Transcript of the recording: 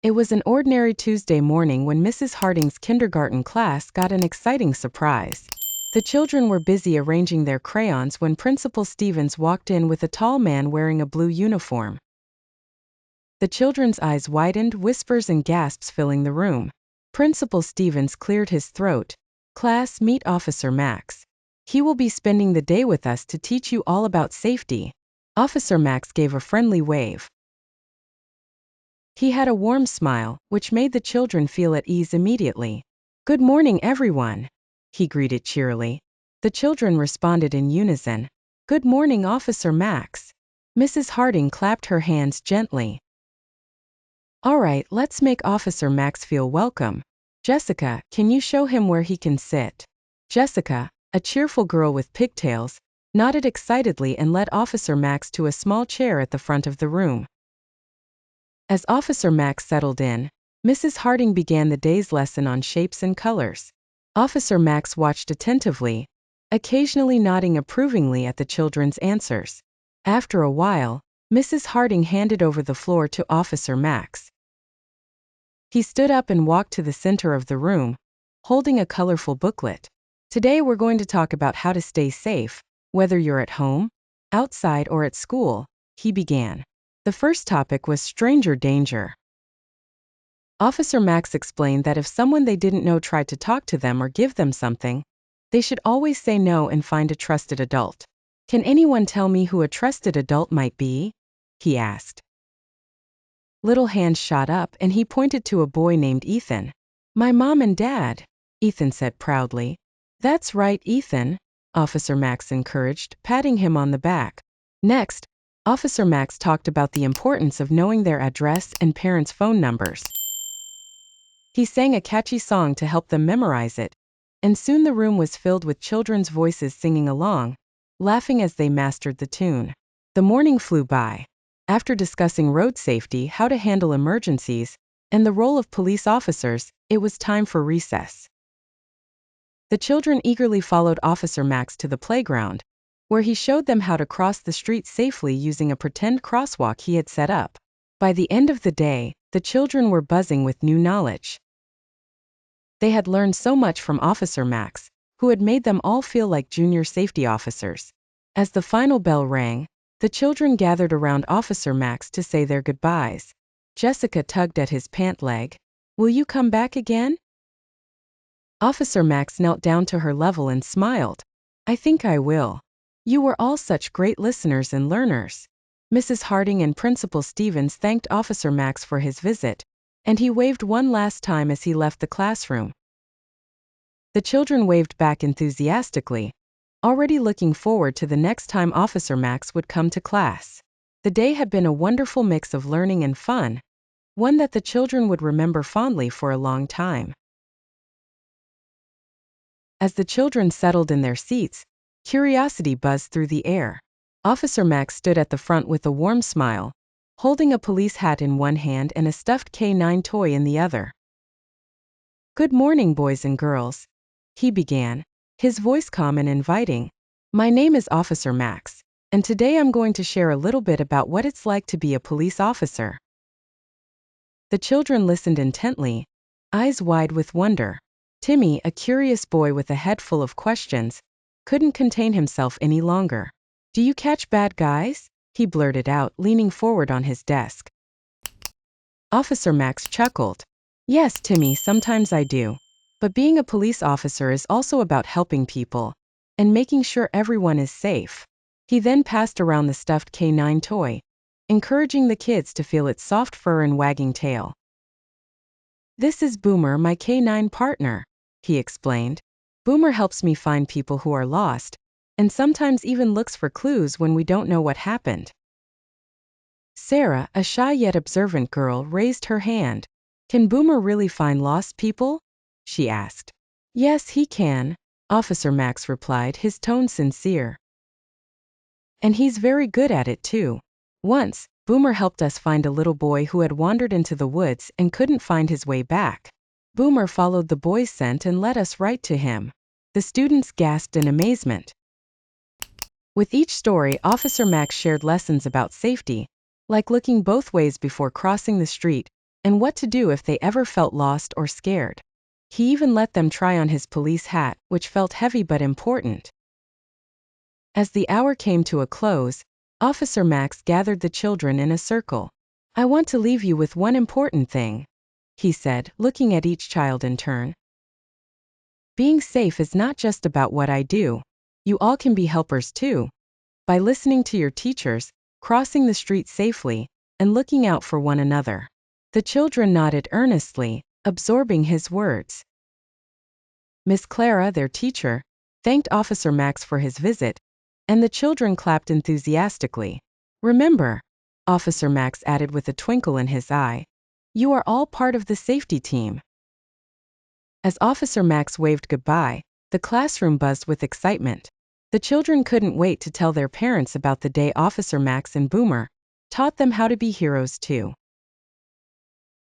It was an ordinary Tuesday morning when Mrs. Harding's kindergarten class got an exciting surprise. The children were busy arranging their crayons when Principal Stevens walked in with a tall man wearing a blue uniform. The children's eyes widened, whispers and gasps filling the room. Principal Stevens cleared his throat. "Class, meet Officer Max. He will be spending the day with us to teach you all about safety." Officer Max gave a friendly wave. He had a warm smile, which made the children feel at ease immediately. "Good morning, everyone," he greeted cheerily. The children responded in unison. "Good morning, Officer Max." Mrs. Harding clapped her hands gently. "All right, let's make Officer Max feel welcome. Jessica, can you show him where he can sit?" Jessica, a cheerful girl with pigtails, nodded excitedly and led Officer Max to a small chair at the front of the room. As Officer Max settled in, Mrs. Harding began the day's lesson on shapes and colors. Officer Max watched attentively, occasionally nodding approvingly at the children's answers. After a while, Mrs. Harding handed over the floor to Officer Max. He stood up and walked to the center of the room, holding a colorful booklet. "Today we're going to talk about how to stay safe, whether you're at home, outside or at school," he began. The first topic was stranger danger. Officer Max explained that if someone they didn't know tried to talk to them or give them something, they should always say no and find a trusted adult. "Can anyone tell me who a trusted adult might be?" he asked. Little hands shot up and he pointed to a boy named Ethan. "My mom and dad," Ethan said proudly. "That's right, Ethan," Officer Max encouraged, patting him on the back. Next, Officer Max talked about the importance of knowing their address and parents' phone numbers. He sang a catchy song to help them memorize it, and soon the room was filled with children's voices singing along, laughing as they mastered the tune. The morning flew by. After discussing road safety, how to handle emergencies, and the role of police officers, it was time for recess. The children eagerly followed Officer Max to the playground, where he showed them how to cross the street safely using a pretend crosswalk he had set up. By the end of the day, the children were buzzing with new knowledge. They had learned so much from Officer Max, who had made them all feel like junior safety officers. As the final bell rang, the children gathered around Officer Max to say their goodbyes. Jessica tugged at his pant leg. "Will you come back again?" Officer Max knelt down to her level and smiled. "I think I will. You were all such great listeners and learners." Mrs. Harding and Principal Stevens thanked Officer Max for his visit, and he waved one last time as he left the classroom. The children waved back enthusiastically, already looking forward to the next time Officer Max would come to class. The day had been a wonderful mix of learning and fun, one that the children would remember fondly for a long time. As the children settled in their seats, curiosity buzzed through the air. Officer Max stood at the front with a warm smile, holding a police hat in one hand and a stuffed K9 toy in the other. "Good morning, boys and girls," he began, his voice calm and inviting. "My name is Officer Max, and today I'm going to share a little bit about what it's like to be a police officer." The children listened intently, eyes wide with wonder. Timmy, a curious boy with a head full of questions, couldn't contain himself any longer. "Do you catch bad guys?" he blurted out, leaning forward on his desk. Officer Max chuckled. "Yes, Timmy, sometimes I do. But being a police officer is also about helping people and making sure everyone is safe." He then passed around the stuffed K9 toy, encouraging the kids to feel its soft fur and wagging tail. "This is Boomer, my K9 partner," he explained. "Boomer helps me find people who are lost, and sometimes even looks for clues when we don't know what happened." Sarah, a shy yet observant girl, raised her hand. "Can Boomer really find lost people?" she asked. "Yes, he can," Officer Max replied, his tone sincere. "And he's very good at it too. Once, Boomer helped us find a little boy who had wandered into the woods and couldn't find his way back. Boomer followed the boy's scent and led us right to him." The students gasped in amazement. With each story, Officer Max shared lessons about safety, like looking both ways before crossing the street, and what to do if they ever felt lost or scared. He even let them try on his police hat, which felt heavy but important. As the hour came to a close, Officer Max gathered the children in a circle. "I want to leave you with one important thing," he said, looking at each child in turn. "Being safe is not just about what I do. You all can be helpers too. By listening to your teachers, crossing the street safely, and looking out for one another." The children nodded earnestly, absorbing his words. Miss Clara, their teacher, thanked Officer Max for his visit, and the children clapped enthusiastically. "Remember," Officer Max added with a twinkle in his eye, "you are all part of the safety team." As Officer Max waved goodbye, the classroom buzzed with excitement. The children couldn't wait to tell their parents about the day Officer Max and Boomer taught them how to be heroes too.